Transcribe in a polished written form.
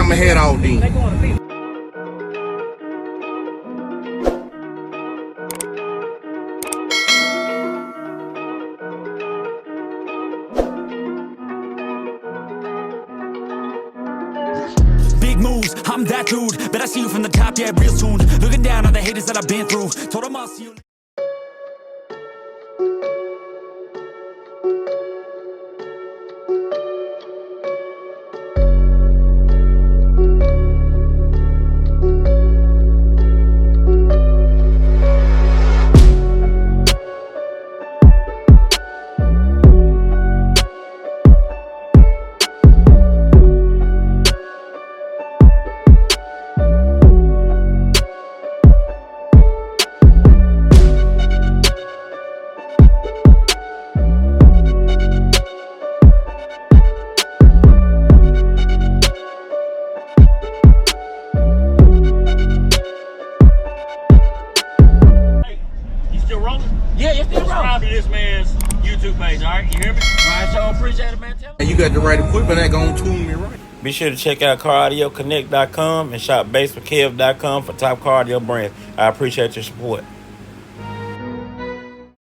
I'ma head out then. Big moves, I'm that dude. Bet I see you from the top, yeah, real soon. Looking down on the haters that I've been through. Told them I'll see you. Subscribe to this man's YouTube page, all right? You hear me? All right, so I appreciate it, man. And you got the right equipment that gonna tune me right. Be sure to check out CarAudioConnect.com and shop BASSWITHKEV.com for top car audio brands. I appreciate your support.